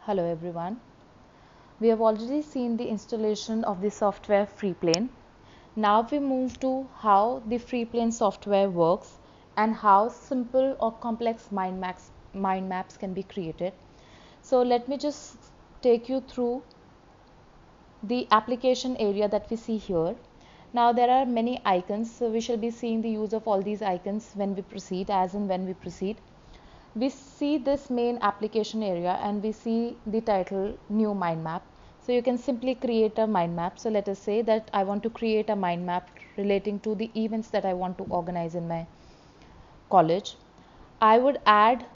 Hello everyone. We have already seen the installation of the software Freeplane. Now we move to how the Freeplane software works and how simple or complex mind maps can be created. So let me just take you through the application area that we see here. Now there are many icons, so we shall be seeing the use of all these icons when we proceed, as and when we proceed. We see this main application area and we see the title new mind map. So you can simply create a mind map. So let us say that I want to create a mind map relating to the events that I want to organize in my college. I would add,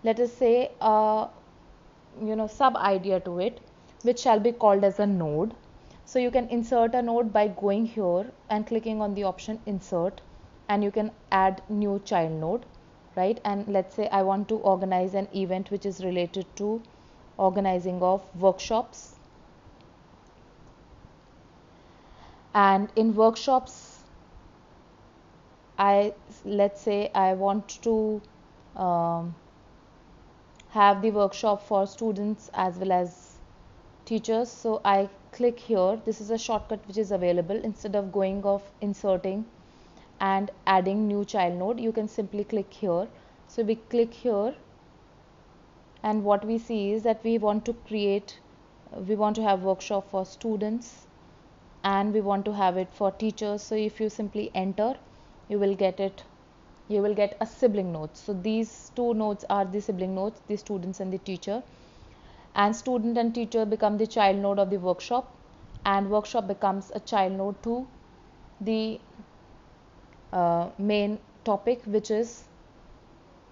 let us say, a sub idea to it, which shall be called as a node. So you can insert a node by going here and clicking on the option insert, and you can add new child node, right? And let's say I want to organize an event which is related to organizing of workshops, and in workshops let's say I want to um, have the workshop for students as well as teachers. So I click here. This is a shortcut which is available. Instead of going of inserting and adding new child node, you can simply click here. So we click here, and what we see is that we want to have workshop for students and we want to have it for teachers. So if you simply enter, you will get a sibling node. So these two nodes are the sibling nodes, the students and the teacher, and student and teacher become the child node of the workshop, and workshop becomes a child node to the main topic, which is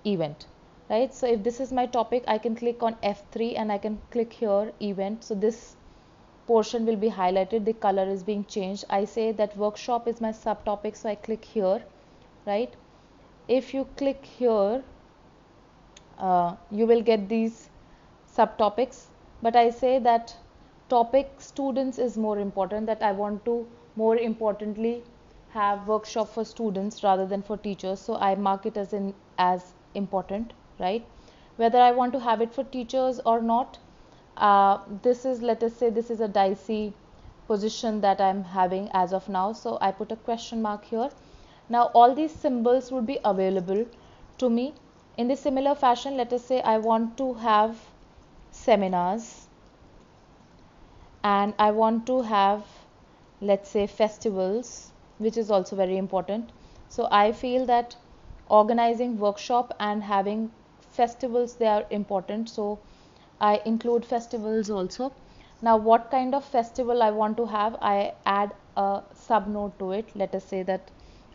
event, right? So if this is my topic, I can click on F3 and I can click here event. So this portion will be highlighted, the color is being changed. I say that workshop is my subtopic, so I click here, right? If you click here, you will get these subtopics, but I say that topic students is more important, that I want to more importantly have workshop for students rather than for teachers. So I mark it as important, right? Whether I want to have it for teachers or not, this is, let us say, this is a dicey position that I'm having as of now, so I put a question mark here. Now all these symbols would be available to me. In the similar fashion, let us say I want to have seminars and I want to have, let's say, festivals, which is also very important. So I feel that organizing workshop and having festivals, they are important, so I include festivals also. Now what kind of festival I want to have, I add a sub node to it. Let us say that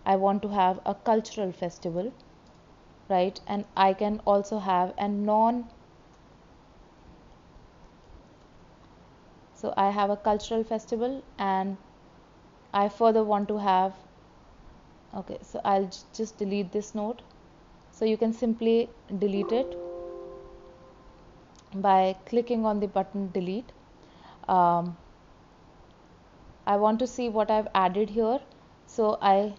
I want to have a cultural festival, right? And I can also have a so I have a cultural festival, and I further want to have, okay, so I'll just delete this node. So you can simply delete it by clicking on the button delete. I want to see what I've added here, so I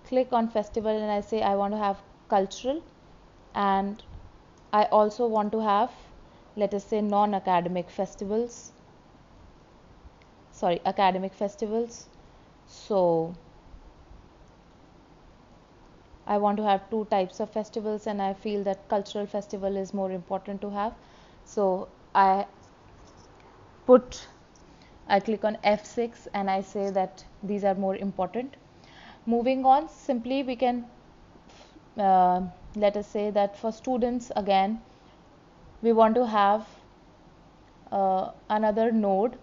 click on festival and I say I want to have cultural, and I also want to have, let us say, non-academic festivals, sorry, academic festivals. So I want to have two types of festivals, and I feel that cultural festival is more important to have. So I click on F6 and I say that these are more important. Moving on, simply we can let us say that for students, again we want to have another node,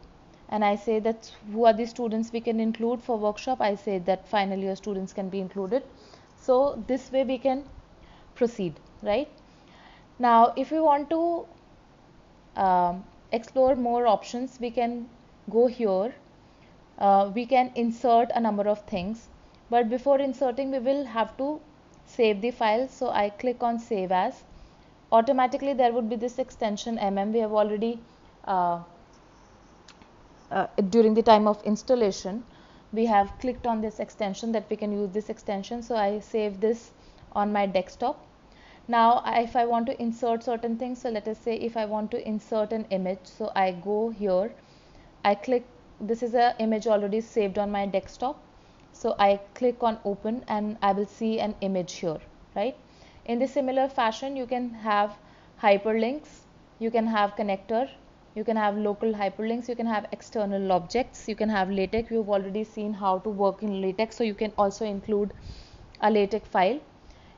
and I say that who are the students we can include for workshop. I say that final year students can be included. So this way we can proceed, right? Now if we want to explore more options, we can go here. We can insert a number of things, but before inserting we will have to save the file. So I click on save as. Automatically there would be this extension we have already during the time of installation we have clicked on this extension, that we can use this extension. So I save this on my desktop. Now if I want to insert certain things, so let us say if I want to insert an image, so I go here, I click, this is an image already saved on my desktop, so I click on open and I will see an image here, right? In the similar fashion, you can have hyperlinks, you can have connector, you can have local hyperlinks, you can have external objects, you can have LaTeX. You've already seen how to work in LaTeX, so you can also include a LaTeX file.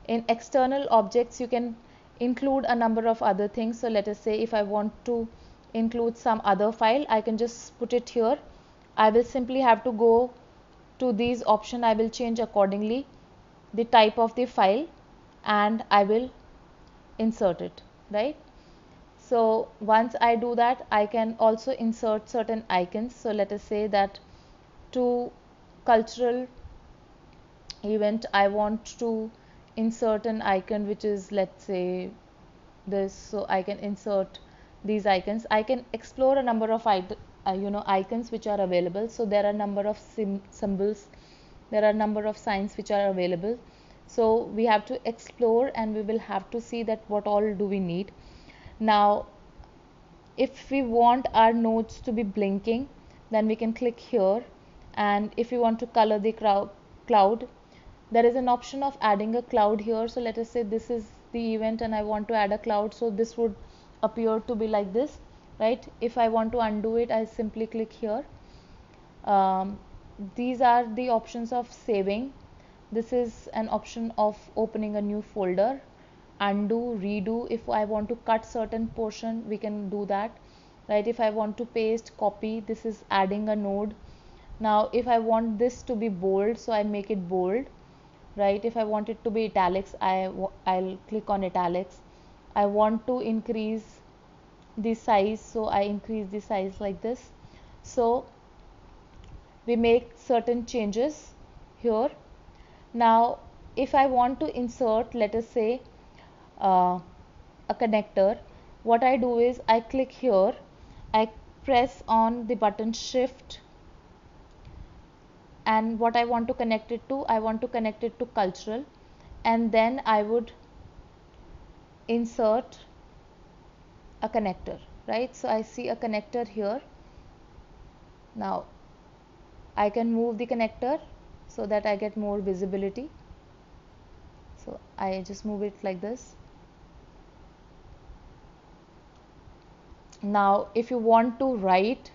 In external objects, you can include a number of other things. So let us say if I want to include some other file, I can just put it here. I will simply have to go to these options. I will change accordingly the type of the file and I will insert it, right? So once I do that, I can also insert certain icons. So let us say that to cultural event, I want to insert an icon which is, let's say, this. So I can insert these icons. I can explore a number of icons which are available. So there are a number of symbols, there are a number of signs which are available. So we have to explore and we will have to see that what all do we need. Now if we want our nodes to be blinking, then we can click here, and if you want to color the cloud, there is an option of adding a cloud here. So let us say this is the event and I want to add a cloud, so this would appear to be like this, right? If I want to undo it, I simply click here. These are the options of saving. This is an option of opening a new folder. Undo, redo. If I want to cut certain portion, we can do that, right? If I want to paste, copy, this is adding a node. Now if I want this to be bold, so I make it bold, right? If I want it to be italics, I'll click on italics. I want to increase the size, so I increase the size like this. So we make certain changes here. Now if I want to insert, let us say, a connector, what I do is I click here, I press on the button shift, and what I want to connect it to, I want to connect it to cultural, and then I would insert a connector, right? So I see a connector here. Now I can move the connector so that I get more visibility. So I just move it like this. Now if you want to write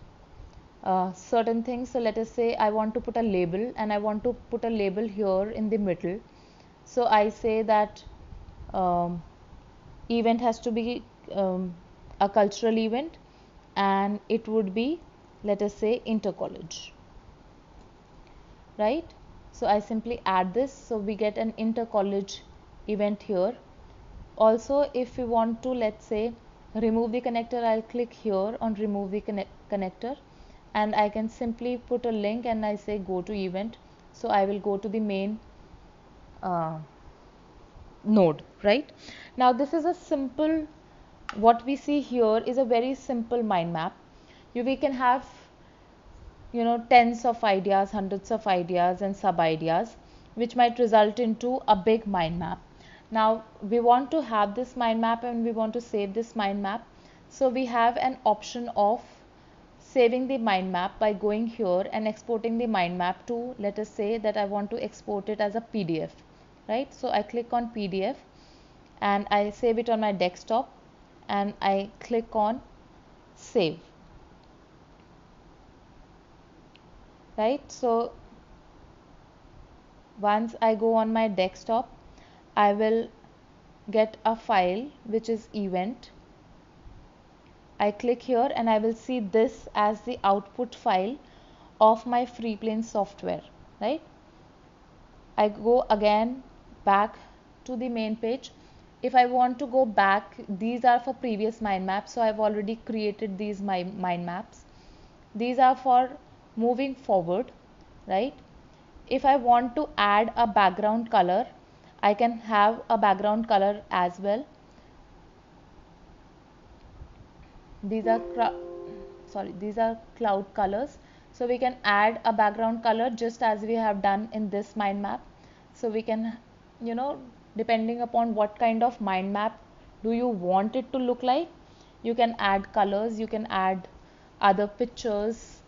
certain things, so let us say I want to put a label and I want to put a label here in the middle. So I say that event has to be a cultural event and it would be, let us say, inter-college, right? So I simply add this, so we get an inter-college event here. Also if we want to, let's say, remove the connector, I'll click here on remove the connector, and I can simply put a link and I say go to event, so I will go to the main node, right? Now this is a simple, what we see here is a very simple mind map. We can have tens of ideas, hundreds of ideas and sub ideas, which might result into a big mind map. Now we want to have this mind map and we want to save this mind map, so we have an option of saving the mind map by going here and exporting the mind map to, let us say that I want to export it as a PDF, right? So I click on PDF and I save it on my desktop and I click on save, right? So once I go on my desktop, I will get a file which is event. I click here and I will see this as the output file of my Freeplane software, right? I go again back to the main page. If I want to go back, these are for previous mind maps, so I've already created these mind maps. These are for moving forward, right? If I want to add a background color, I can have a background color as well. These are these are cloud colors, so we can add a background color just as we have done in this mind map. So we can depending upon what kind of mind map do you want it to look like. You can add colors, you can add other pictures,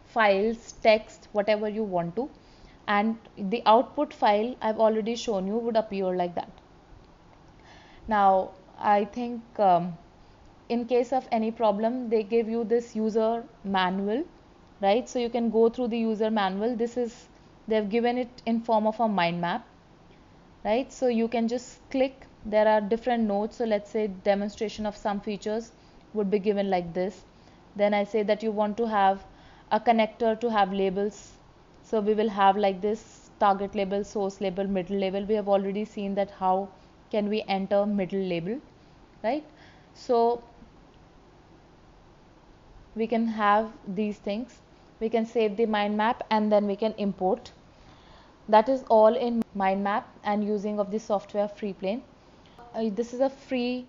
files, text, whatever you want to, and the output file I've already shown you would appear like that. Now I think in case of any problem they give you this user manual, right? So you can go through the user manual. This is, they've given it in form of a mind map, right? So you can just click, there are different nodes. So let's say demonstration of some features would be given like this. Then I say that you want to have a connector to have labels, so we will have like this: target label, source label, middle label. We have already seen that how can we enter middle label, right? So we can have these things, we can save the mind map and then we can import. That is all in mind map and using of the software Freeplane. This is a free